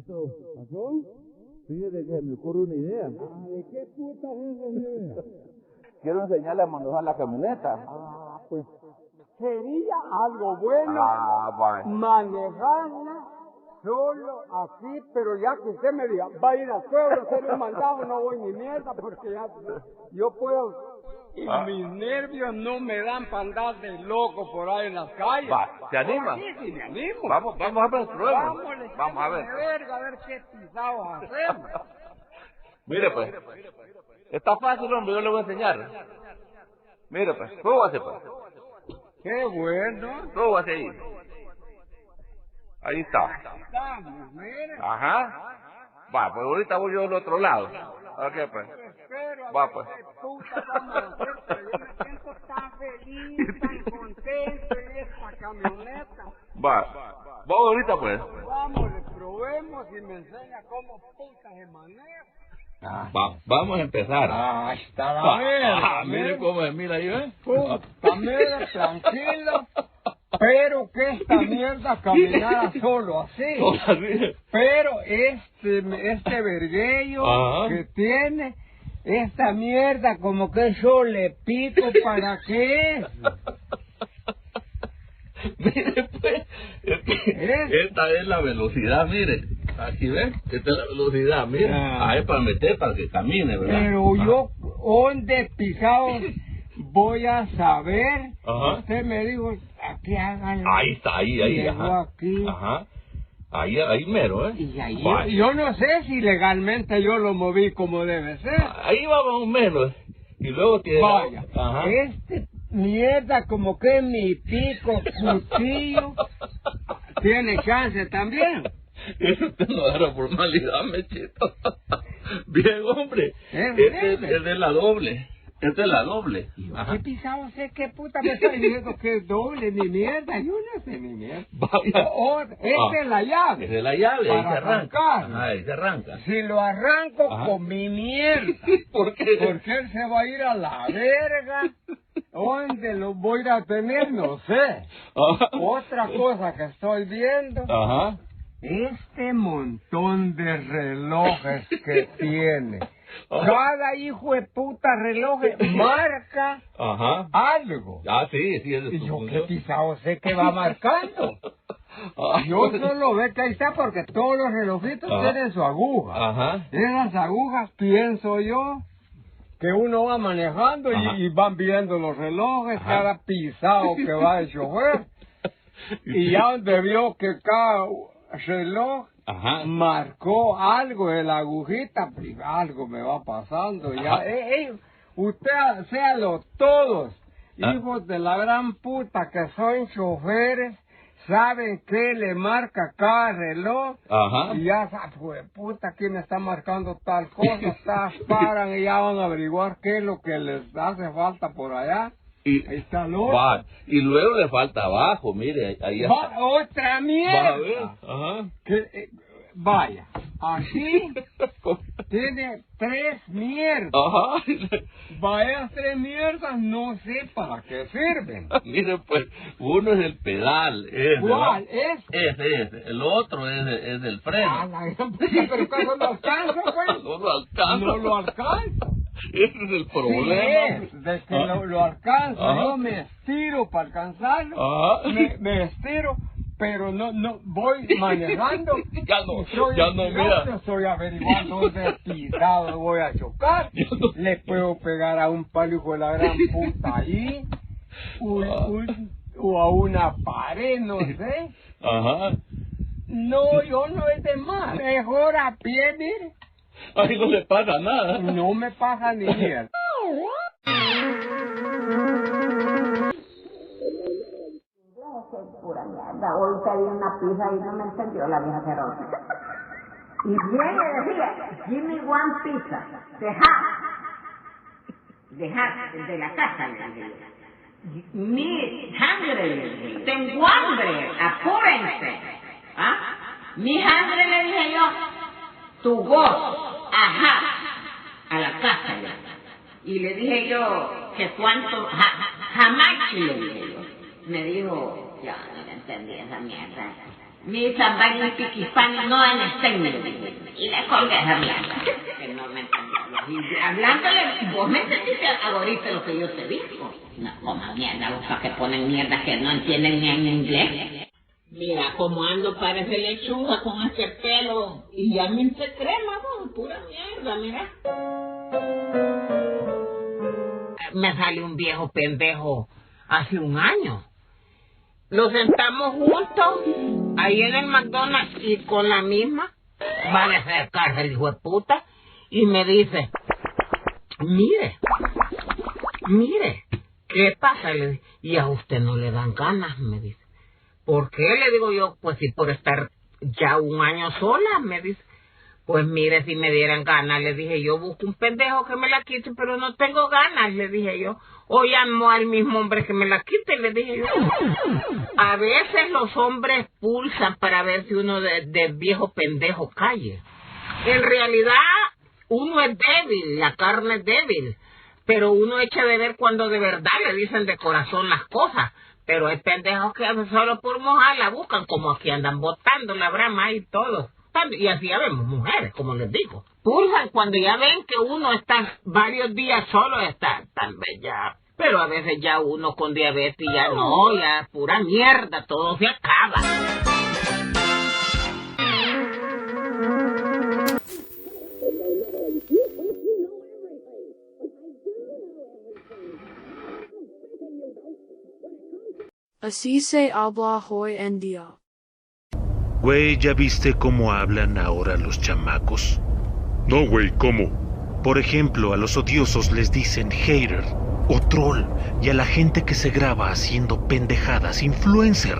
¿Pasó? Fíjate que se me ocurre una idea. ¿De qué puta es esa idea? Quiero enseñarle a manejar la camioneta. Pues sería algo bueno Bueno. manejarla solo así, pero ya que usted me diga, va a ir al pueblo a hacer un mandado, no voy ni mierda, porque ya yo puedo, y mis nervios no me dan para andar de loco por ahí en las calles. ¿Se anima? Sí, sí, me animo. Vamos a ver el problema. Vamos a ver. A ver qué pisados hacemos. Mire pues. Está fácil, hombre, yo le voy a enseñar. Mire pues, súbase pues. Qué bueno. Súbase ahí. Ahí está. Estamos, mire. Ajá. Va, pues ahorita voy yo del otro lado. Ok, pues. Espero Va, ver pues. qué puta vamos a hacer, pero yo me siento tan feliz, tan contento en esta camioneta. Va. Vamos ahorita pues. Vamos, le probemos y me enseña cómo puta se maneja. Vamos a empezar. Está la verga. Mire cómo se mira ahí, ¿eh? Puta mierda, tranquilo. Pero que esta mierda caminara solo así. Pero este verguello que tiene, esta mierda como que yo le pico para qué es. Mire pues, esta es la velocidad, mire. Aquí ves, esta es la velocidad, mire. Ahí para meter, para que camine, ¿verdad? Pero yo, ¿dónde pisados voy a saber? Usted me dijo, aquí háganlo. Ahí está, ahí, llegó aquí. Ahí mero, ¿eh? Y ahí, yo no sé si legalmente yo lo moví como debe ser. Ahí va más o menos. Y luego tiene... Vaya, mierda como que mi pico, cuchillo, tiene chance también. Eso usted no agarra formalidad, mechito. Bien, hombre. Es de la doble. Esta es la doble. ¿Qué pisado sé qué puta me está diciendo que es doble? Ni mierda, yo no sé ni mierda. Esta es la llave. Esa es la llave, ahí para se arranca. arrancar. Ahí se arranca. Si lo arranco con mi mierda. ¿Por qué? Porque él se va a ir a la verga. ¿Dónde lo voy a ir a tener? No sé. Otra cosa que estoy viendo. Este montón de relojes que tiene. Cada hijo de puta reloj marca algo. Sí, es de Y yo qué pisado sé que va marcando. Yo solo ve que ahí está porque todos los relojitos tienen su aguja. Esas agujas, pienso yo, que uno va manejando y van viendo los relojes, cada pisado que va el chofer. Y ya donde vio que cada reloj marcó algo de la agujita, pues algo me va pasando. Ya, usted, séalo todos, hijos de la gran puta que son choferes, saben qué le marca cada reloj, y ya saben, pues puta, ¿quién está marcando tal cosa? Paran y ya van a averiguar qué es lo que les hace falta por allá. Ahí está el otro. Y luego le falta abajo, mire, ahí está. Otra mierda. Vaya, así tiene 3 mierdas. Vaya, 3 mierdas, no sé para qué sirven. Mire, pues, uno es el pedal. ¿Cuál es? Ese. El otro es el freno. Pero ¿cómo lo alcanza, pues? No lo alcanza. No lo alcanza. Ese es el problema. Sí, de que lo alcanzo. Yo me estiro para alcanzarlo. Me estiro. Pero no voy manejando. Ya no, mira. No estoy averiguando dónde pisado voy a chocar. Le puedo pegar a un palo, hijo de la gran puta, ahí. O a una pared, no sé. No, yo no es de más. Mejor a pie, mire. Ahí no le pasa nada. No me pasa ni mierda. Pura mierda, hoy pedí una pizza y no me entendió la vieja cerosa. Y bien le decía, give me one pizza, de la casa, le dije yo. Mi hambre, tengo hambre, apúrense. Mi hambre, le dije yo, tu voz, a la casa ya. Y le dije yo, que cuánto, jamás, le dije yo. Me dijo, yo no entendí esa mierda. Mis vainas piquifanes no en el técnico. Y le colgué esa mierda. Que no me entendió. Y hablándole, vos me entendiste ahorita lo que yo te digo. No, coma mierda, vos para que ponen mierda que no entienden ni en inglés. Mira cómo ando, parece lechuga con ese pelo. Y ya me hice crema, vos, pura mierda, mira. Me salió un viejo pendejo hace un año. Nos sentamos juntos ahí en el McDonald's y con la misma van a acercarse el hijo de puta y me dice, mire, ¿qué pasa? Y a usted no le dan ganas, me dice. ¿Por qué? Le digo yo, pues si por estar ya un año sola, me dice. Pues mire, si me dieran ganas, le dije yo, busco un pendejo que me la quite, pero no tengo ganas, le dije yo. O llamo al mismo hombre que me la quite, le dije yo. A veces los hombres pulsan para ver si uno de viejo pendejo cae. En realidad, uno es débil, la carne es débil, pero uno echa de ver cuando de verdad le dicen de corazón las cosas. Pero hay pendejos que solo por mojar la buscan, como aquí andan botando la brama y todo. Y así ya vemos mujeres, como les digo. Pulsan cuando ya ven que uno está varios días solo, está tal vez ya. Pero a veces ya uno con diabetes ya no, ya pura mierda, todo se acaba. Así se habla hoy en día. Güey, ¿ya viste cómo hablan ahora los chamacos? No, güey, ¿cómo? Por ejemplo, a los odiosos les dicen hater o troll, y a la gente que se graba haciendo pendejadas, influencer.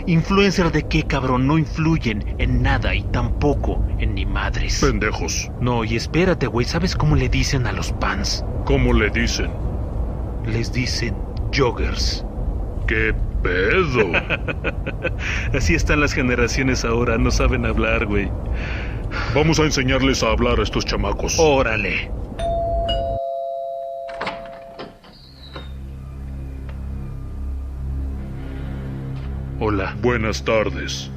¿Influencer de qué, cabrón? No influyen en nada y tampoco en ni madres. Pendejos. No, y espérate, güey, ¿sabes cómo le dicen a los pans? ¿Cómo le dicen? Les dicen joggers. ¿Qué pedo? Así están las generaciones ahora, no saben hablar, güey. Vamos a enseñarles a hablar a estos chamacos. Órale. Hola. Buenas tardes.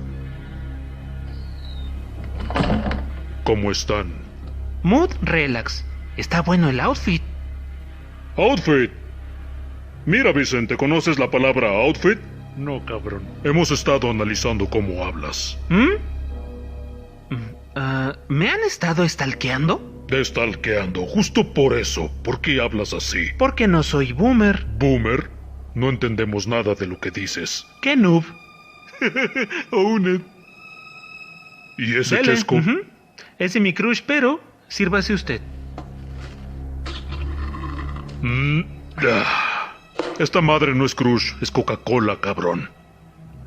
¿Cómo están? Mood relax. Está bueno el outfit. Outfit. Mira, Vicente, ¿conoces la palabra outfit? No, cabrón. Hemos estado analizando cómo hablas. ¿Me han estado stalkeando? Stalkeando, justo por eso. ¿Por qué hablas así? Porque no soy boomer. ¿Boomer? No entendemos nada de lo que dices. ¿Qué noob? Own it. ¿Y ese chesco? Ese es mi crush, pero sírvase usted. Esta madre no es crush, es Coca-Cola, cabrón.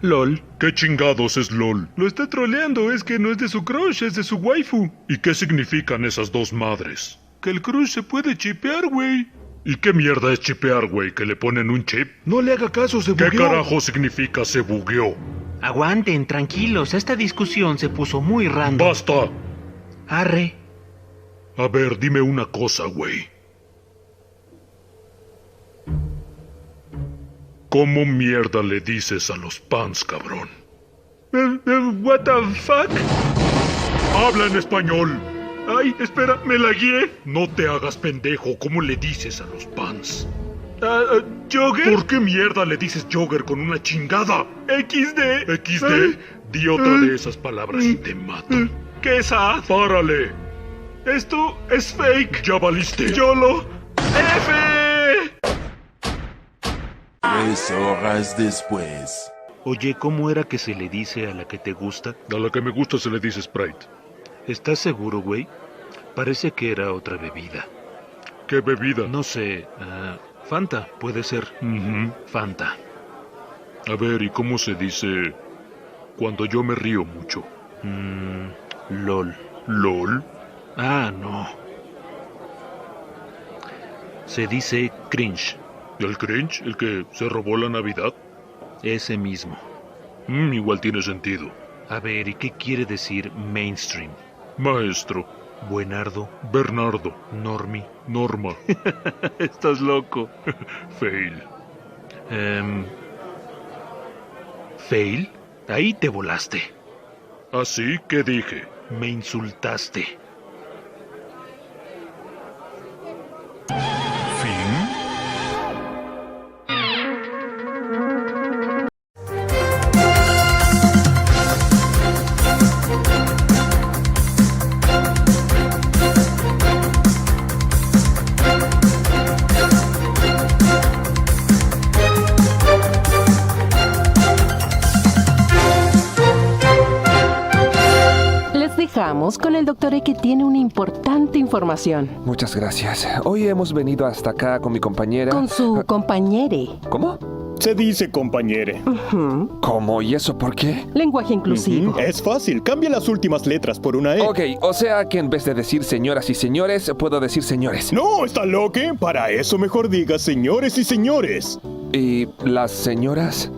LOL. ¿Qué chingados es LOL? Lo está troleando, es que no es de su crush, es de su waifu. ¿Y qué significan esas dos madres? Que el crush se puede chipear, güey. ¿Y qué mierda es chipear, güey? ¿Que le ponen un chip? No le haga caso, se bugueó. ¿Qué carajo significa se bugueó? Aguanten, tranquilos, esta discusión se puso muy random. ¡Basta! Arre. A ver, dime una cosa, güey. ¿Cómo mierda le dices a los pans, cabrón? What the fuck? ¡Habla en español! Ay, espera, me la guié. No te hagas pendejo, ¿cómo le dices a los pans? ¿Jogger? ¿Por qué mierda le dices jogger con una chingada? XD. ¿XD? Di otra de esas palabras y te mato. ¿Qué es A? ¡Párale! Esto es fake. ¡Ya valiste! YOLO. F. 3 horas después. Oye, ¿cómo era que se le dice a la que te gusta? A la que me gusta se le dice Sprite. ¿Estás seguro, güey? Parece que era otra bebida. ¿Qué bebida? No sé. Fanta, puede ser. Fanta. A ver, ¿y cómo se dice cuando yo me río mucho? LOL. ¿LOL? Ah, no. Se dice cringe. ¿El cringe? ¿El que se robó la Navidad? Ese mismo. Igual tiene sentido. A ver, ¿y qué quiere decir mainstream? Maestro. Buenardo. Bernardo. Normie. Norma. Estás loco. Fail. ¿Fail? Ahí te volaste. ¿Así que dije? Me insultaste. ¿Fin? Dejamos con el doctor E, que tiene una importante información. Muchas gracias. Hoy hemos venido hasta acá con mi compañera. Con su compañere. ¿Cómo? Se dice compañere. ¿Cómo? ¿Y eso por qué? Lenguaje inclusivo. Es fácil, cambia las últimas letras por una E. Ok, o sea que en vez de decir señoras y señores, puedo decir señores. No, ¿está loco? Para eso mejor diga señores y señores. ¿Y las señoras?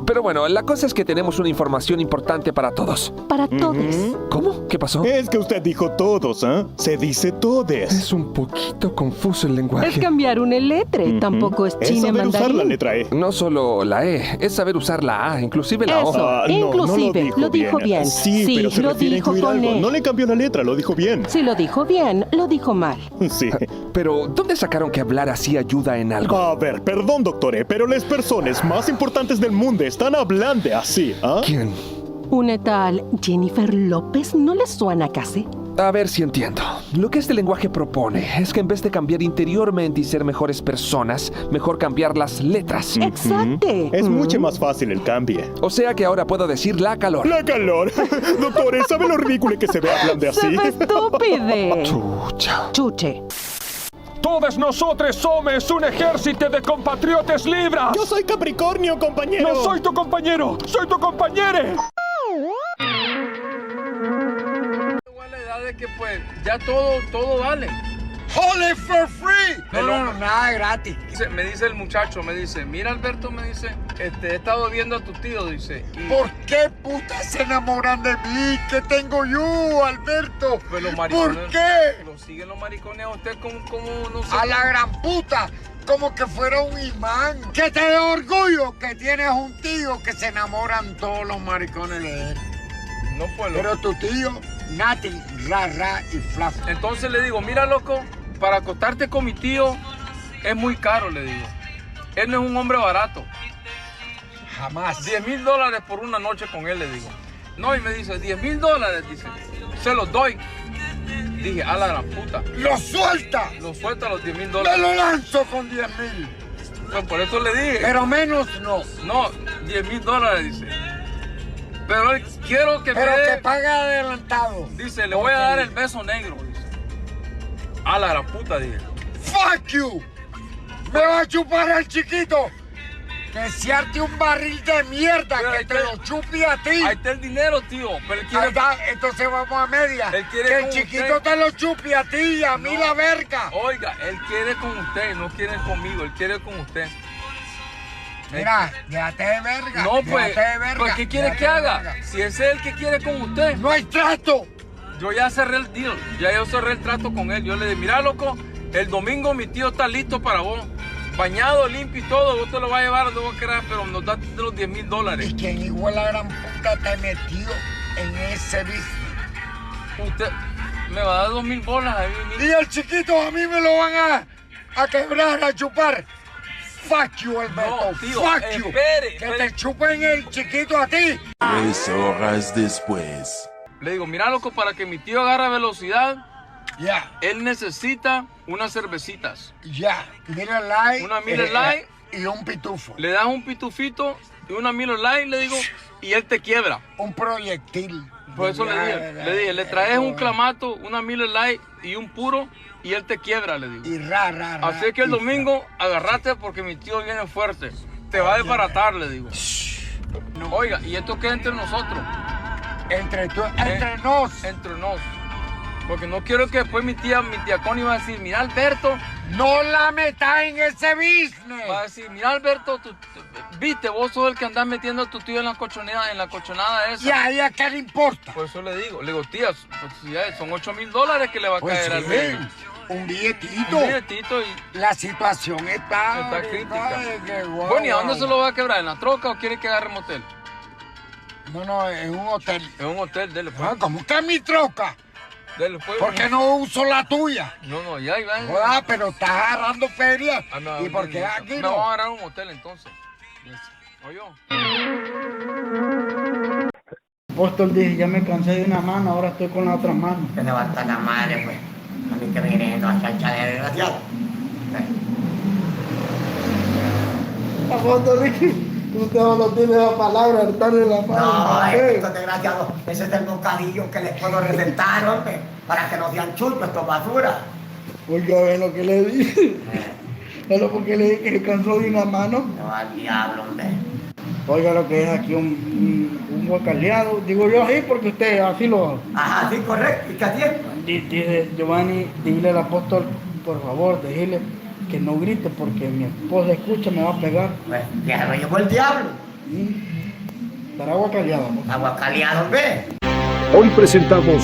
Pero bueno, la cosa es que tenemos una información importante para todos. Para todos. ¿Cómo? ¿Qué pasó? Es que usted dijo todos, ¿ah? Se dice todes. Es un poquito confuso el lenguaje. Es cambiar una letra. Tampoco es chino saber mandarín. usar la letra E. No solo la E, es saber usar la A, inclusive la O. Eso, inclusive, no lo dijo bien. Sí, pero se lo refiere a dijo incluir con algo. E. No le cambió la letra, lo dijo bien. Si lo dijo bien, lo dijo mal. Sí. Pero, ¿dónde sacaron que hablar así ayuda en algo? A ver, perdón, doctor E, pero las personas más importantes del mundo están hablando así, ¿ah? ¿Quién? ¿Una tal Jennifer López no le suena casi? A ver si entiendo. Lo que este lenguaje propone es que en vez de cambiar interiormente y ser mejores personas, mejor cambiar las letras. Exacto. Es mucho más fácil el cambio. O sea que ahora puedo decir la calor. La calor. Doctores, ¿sabe lo ridículo que se ve hablando así? ¡Se ve estúpide! Chucha. Chuche. Todos nosotros somos un ejército de compatriotas libres. Yo soy Capricornio, compañero. No soy tu compañero, soy tu compañere. La edad de que pues ya todo vale. Holy for free. No, nada gratis. Me dice el muchacho, me dice, mira Alberto, me dice, he estado viendo a tu tío, dice. ¿Por qué putas se enamoran de mí? ¿Qué tengo yo, Alberto? Pues los ¿Por qué? Lo siguen los maricones a usted como no sé. A la gran puta. Como que fuera un imán. Que te dé orgullo que tienes un tío que se enamoran todos los maricones de él. No puedo. Pero tu tío, Nati, ra y flaf. Entonces le digo, mira loco, para acostarte con mi tío es muy caro, le digo. Él no es un hombre barato. Jamás. $10,000 por una noche con él, le digo. No, y me dice, $10,000, dice. Se los doy. Dije, a la gran puta. ¡Lo suelta! Lo suelta los $10,000. ¡Me lo lanzo con 10,000! Pues por eso le dije. Pero menos no. No, $10,000, dice. Pero él quiero que pero me que pague adelantado. Dice, le voy a dar el beso negro, dice. A la gran puta, dije. ¡Fuck you! ¡Me va a chupar al chiquito! Que se arte un barril de mierda, pero que te lo chupe a ti. Ahí está el dinero, tío. Pero él quiere... entonces vamos a media. Él quiere que el chiquito te lo chupe a ti y a mí la verga. Oiga, él quiere con usted, no quiere conmigo, él quiere con usted. Mira, déjate de verga. No, pues, de verga, pues ¿qué quiere que haga? Verga. Si ese es el que quiere con usted. ¡No hay trato! Yo ya cerré el deal, ya yo cerré el trato con él. Yo le dije, mira, loco, el domingo mi tío está listo para vos. Bañado, limpio y todo, vos te lo vas a llevar, no voy a quedar, pero nos das los $10,000. ¿Y quién igual la gran puta te metió en ese business? Usted me va a dar $2,000 a mí. Y el chiquito a mí me lo van a quebrar, a chupar. Fuck you, Alberto. No, tío, fuck you. Espere. Que te chupen el chiquito a ti. 3 horas después. Le digo, mira, loco, para que mi tío agarre velocidad, ya. Él necesita unas cervecitas. Ya. Miller Lite. Una Miller Lite. Y un pitufo. Le das un pitufito y una Miller Lite, le digo, y él te quiebra. Un proyectil. Por eso le dije, le traes un clamato, una Miller Lite y un puro, y él te quiebra, le digo. Y Así que el domingo, agarrate porque mi tío viene fuerte. Te va a desbaratar, le digo. No. Oiga, ¿y esto qué entre nosotros? Entre nos. Entre nos. Porque no quiero que después mi tía Connie va a decir, mira Alberto. No la metas en ese business. Va a decir, mira Alberto, viste, vos sos el que andás metiendo a tu tío en la cochonada esa. Ya, ¿y a qué le importa? Por eso le digo, tía, pues, ya, son $8,000 que le va a caer al medio. Un billetito. Un billetito y... La situación está crítica. Bueno, ¿y a dónde se lo va a quebrar? ¿En la troca o quiere que agarre motel? No, en un hotel. En un hotel, dele pues. ¿Cómo que es mi troca? Dele pues. ¿Por qué no uso la tuya? No, ya Iván. Joder, pero estás agarrando feria. No, ¿Y por qué aquí no? Me voy a agarrar un hotel entonces. ¿Oye? Apóstol dice, ya me cansé de una mano, ahora estoy con la otra mano. Que levanta la madre, pues. A mí que me viene yendo a chancha de desgraciado. Apóstol dice, usted no tiene la palabra, hartarle la mano. No, estos desgraciados, ese es el bocadillo que les puedo recetar, hombre, para que no sean chulpos, esto es basura. Oiga, ve lo que le dije. ¿Sabes por qué le dije que se cansó de una mano? No, al diablo, hombre. Oiga lo que es aquí un guacaleado. Digo yo así porque usted así lo... Ajá, sí, correcto. ¿Y qué hacía? Dice Giovanni, dile al apóstol, por favor, decirle que no grite porque mi esposa escucha, me va a pegar. Pues, ya lo llevó el diablo. Estará guacaleado. Aguacaleado, ve. Hoy presentamos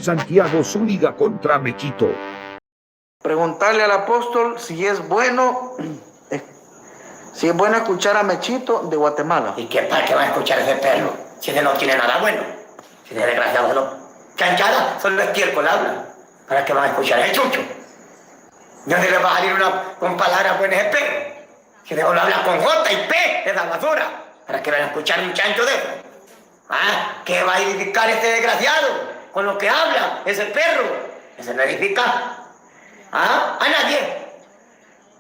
Santiago Zúñiga contra Mechito. Preguntarle al apóstol si es bueno escuchar a Mechito de Guatemala. ¿Y qué para qué va a escuchar ese perro? Si ese no tiene nada bueno. Si ese desgraciado no. Chanchada, solo estiércol habla. ¿Para qué van a escuchar ese chucho? ¿De dónde le va a salir con palabras buenas ese perro? Si de uno habla con J y P, esa basura. ¿Para qué van a escuchar un chancho de eso? ¿Ah? ¿Qué va a edificar este desgraciado? Con lo que habla ese perro. Ese no edifica. ¿Ah? A nadie.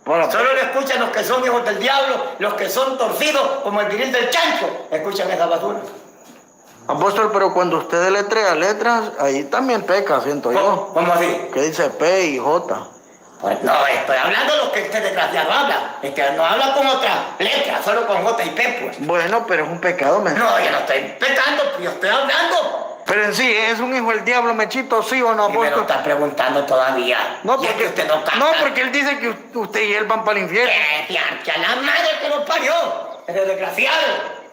Bueno, solo lo escuchan los que son hijos del diablo, los que son torcidos como el viril del chancho. Escuchan esa basura. Apóstol, pero cuando usted deletrea letras, ahí también peca, siento yo. ¿Cómo así? Que dice P y J. Pues no, estoy hablando de lo que este desgraciado habla. Es que no habla con otra letra, solo con J y P, pues. Bueno, pero es un pecado, No, yo no estoy pecando, yo estoy hablando. Pero en sí, ¿es un hijo del diablo, Mechito, sí o no, apóstol? Y me lo está preguntando todavía. No, porque es que usted no capta. No, porque él dice que usted y él van para el infierno. Que a la madre que lo parió, ese desgraciado.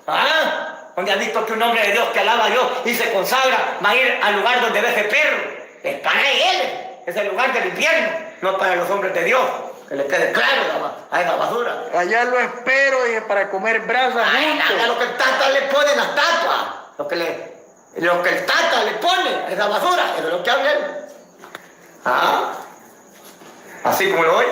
¿Ah? ¿Dónde has visto que un hombre de Dios que alaba a Dios y se consagra va a ir al lugar donde ve ese perro? Es para él, es el lugar del infierno, no para los hombres de Dios. Que le quede claro a esa basura. Allá lo espero, dije, para comer brasas juntos. Nada, lo que el Tata le pone en las tatuas. Lo que el Tata le pone a esa basura, eso es lo que habla él. ¿Ah? Así como lo oye.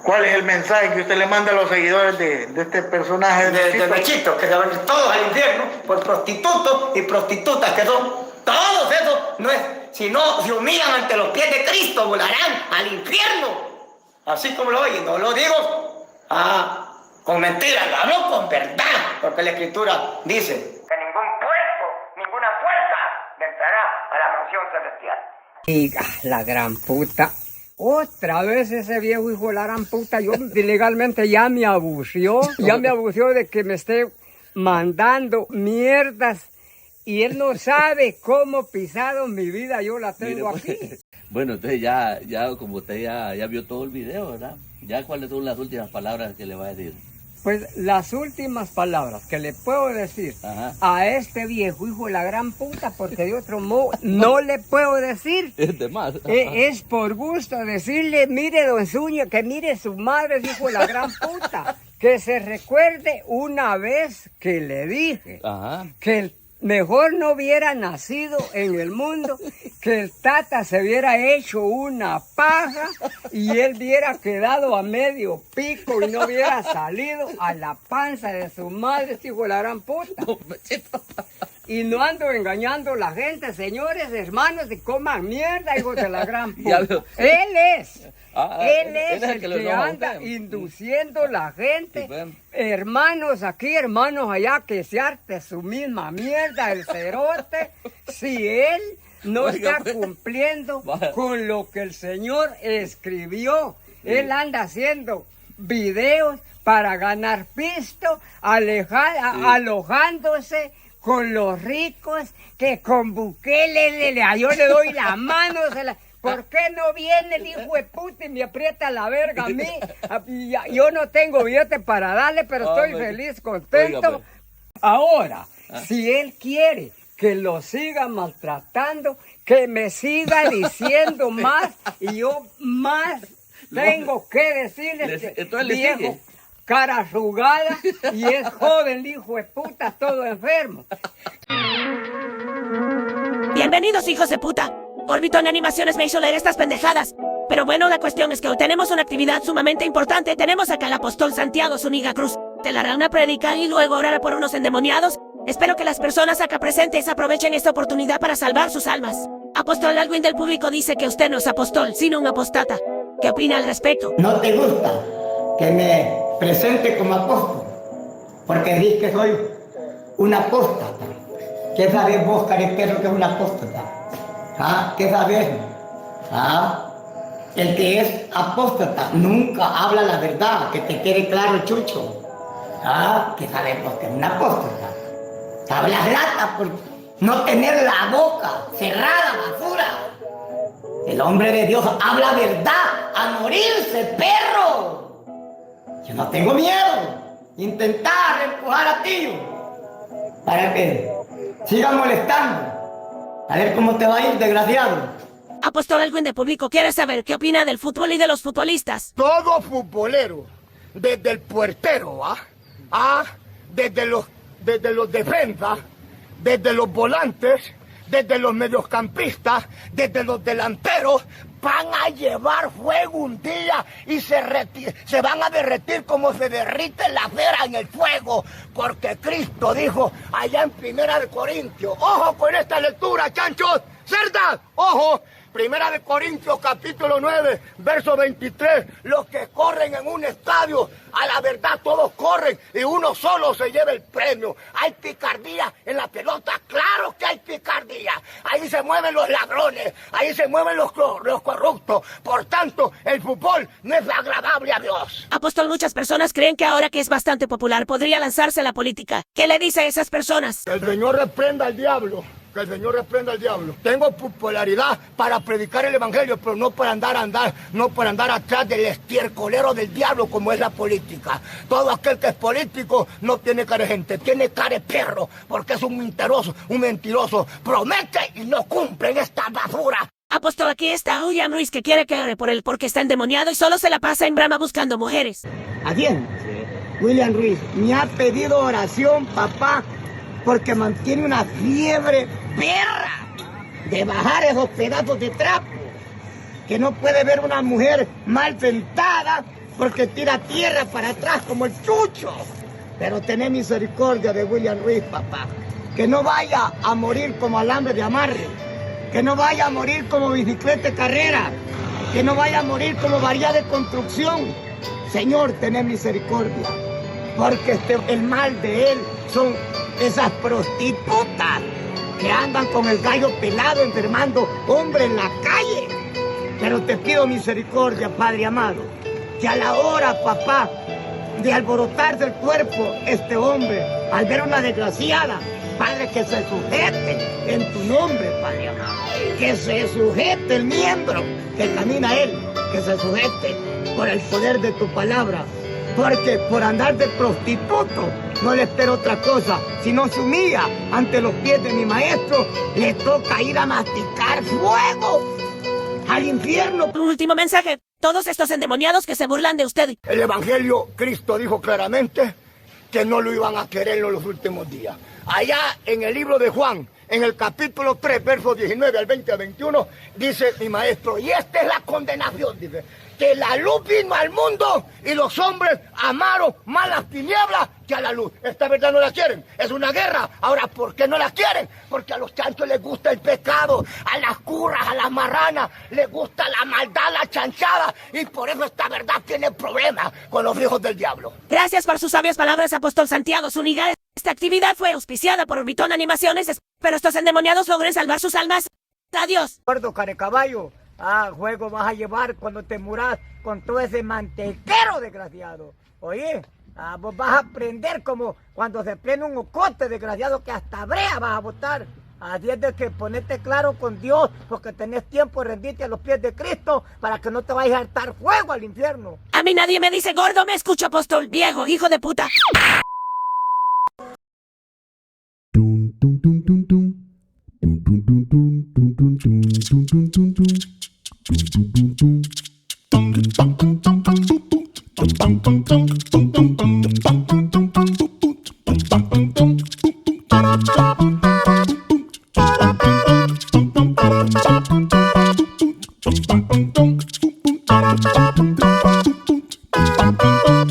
¿Cuál es el mensaje que usted le manda a los seguidores de este personaje? De Mechito, que se van todos al infierno por prostitutos y prostitutas que son. Todos esos, no es, si no se humillan ante los pies de Cristo, volarán al infierno. Así como lo oyen, no lo digo con mentiras, lo hablo con verdad, porque la Escritura dice que ningún puerco, ninguna puerca entrará a la mansión celestial. Diga, la gran puta. Otra vez ese viejo hijo de la gran puta, yo ilegalmente ya me abusió de que me esté mandando mierdas y él no sabe cómo pisado mi vida, yo la tengo aquí. Bueno, entonces ya como usted ya vio todo el video, ¿verdad? ¿Ya cuáles son las últimas palabras que le va a decir? Pues las últimas palabras que le puedo decir a este viejo hijo de la gran puta, porque de otro modo no le puedo decir. Es de más. Es por gusto decirle, mire don Zúñiga, que mire su madre, hijo de la gran puta. Que se recuerde una vez que le dije que el mejor no hubiera nacido en el mundo, que el Tata se hubiera hecho una paja y él hubiera quedado a medio pico y no hubiera salido a la panza de su madre, hijo de la gran puta. Y no ando engañando a la gente, señores, hermanos, y coman mierda, hijos de la gran puta. Él es el que anda induciendo a la gente, hermanos aquí, hermanos allá, que se arte su misma mierda, el cerote, si él no está cumpliendo con lo que el Señor escribió. Él anda haciendo videos para ganar pisto, alojándose con los ricos, que con Bukele yo le doy la mano, ¿por qué no viene el hijo de puta y me aprieta la verga a mí? Yo no tengo billete para darle, pero estoy feliz, contento. Ahora, si él quiere que lo siga maltratando, que me siga diciendo más, y yo más tengo que decirle, entonces viejo, cara arrugada y es joven, hijo de puta, todo enfermo. Bienvenidos, hijos de puta. Orbitón Animaciones me hizo leer estas pendejadas. Pero bueno, la cuestión es que hoy tenemos una actividad sumamente importante. Tenemos acá al apóstol Santiago Zúñiga Cruz. Te la hará una prédica y luego orará por unos endemoniados. Espero que las personas acá presentes aprovechen esta oportunidad para salvar sus almas. Apóstol, alguien del público dice que usted no es apóstol, sino un apostata. ¿Qué opina al respecto? ¿No te gusta que me presente como apóstol? Porque dices que soy un apóstata. ¿Qué sabes vos, careperro, que es un apóstata? ¿Ah? ¿Qué sabes? ¿Ah? El que es apóstata nunca habla la verdad, que te quede claro, Chucho. ¿Ah? ¿Qué sabes vos que es un apóstata? Hablas lata por no tener la boca cerrada, basura. El hombre de Dios habla verdad, a morirse, perro. Yo no tengo miedo. Intentar empujar a ti para que siga molestando. A ver cómo te va a ir, desgraciado. Apóstol, alguien de público quiere saber qué opina del fútbol y de los futbolistas. Todo futbolero, desde el puertero, desde los defensas, desde los volantes, desde los mediocampistas, desde los delanteros, van a llevar fuego un día y se van a derretir como se derrite la cera en el fuego, porque Cristo dijo allá en 1 Corintios, ojo con esta lectura, chanchos, cerdas, ojo, 1 Corintios capítulo 9, verso 23, los que corren en un estadio, a la verdad todos corren y uno solo se lleva el premio. Hay picardía en la pelota, claro que hay picardía. Ahí se mueven los ladrones, ahí se mueven los corruptos. Por tanto, el fútbol no es agradable a Dios. Apóstol, muchas personas creen que ahora que es bastante popular podría lanzarse a la política. ¿Qué le dice a esas personas? Que el Señor reprenda al diablo. Que el Señor reprenda al diablo. Tengo popularidad para predicar el evangelio, pero no para andar atrás del estiercolero del diablo como es la política. Todo aquel que es político no tiene cara de gente, tiene cara de perro, porque es un mentiroso, promete y no cumple en esta basura. Apóstol, aquí está William Ruiz que quiere que ore por él porque está endemoniado y solo se la pasa en brama buscando mujeres. ¿A quién? William Ruiz me ha pedido oración, papá, porque mantiene una fiebre perra de bajar esos pedazos de trapo, que no puede ver una mujer mal sentada porque tira tierra para atrás como el chucho. Pero tené misericordia de William Ruiz, papá, que no vaya a morir como alambre de amarre, que no vaya a morir como bicicleta de carrera, que no vaya a morir como varilla de construcción. Señor, tené misericordia, porque el mal de él son esas prostitutas que andan con el gallo pelado enfermando hombres en la calle. Pero te pido misericordia, Padre amado, que a la hora, papá, de alborotarse el cuerpo este hombre, al ver una desgraciada, Padre, que se sujete en tu nombre, Padre amado, que se sujete el miembro que camina él, que se sujete por el poder de tu palabra. Porque por andar de prostituto no le espero otra cosa. Si no se humilla ante los pies de mi maestro, le toca ir a masticar fuego al infierno. Un último mensaje. Todos estos endemoniados que se burlan de usted. El evangelio, Cristo dijo claramente que no lo iban a querer en los últimos días. Allá en el libro de Juan, en el capítulo 3, versos 19 al 20 al 21, dice mi maestro, y esta es la condenación, dice, que la luz vino al mundo y los hombres amaron más las tinieblas que a la luz. Esta verdad no la quieren, es una guerra. Ahora, ¿por qué no la quieren? Porque a los chanchos les gusta el pecado, a las curras, a las marranas, les gusta la maldad, la chanchada, y por eso esta verdad tiene problemas con los hijos del diablo. Gracias por sus sabias palabras, Apóstol Santiago Zúñiga. Esta actividad fue auspiciada por Orbitón Animaciones, pero estos endemoniados logren salvar sus almas. Adiós. Gordo carecaballo. Juego vas a llevar cuando te muras con todo ese mantequero desgraciado. Oye, vos vas a aprender como cuando se prende un ocote desgraciado que hasta brea vas a botar. Así es de que ponete claro con Dios, porque tenés tiempo de rendirte a los pies de Cristo para que no te vayas a hartar fuego al infierno. A mí nadie me dice gordo, me escucho, apóstol, viejo, hijo de puta. Tum tum tum tum tum tum tum tum tum tum tum tum tum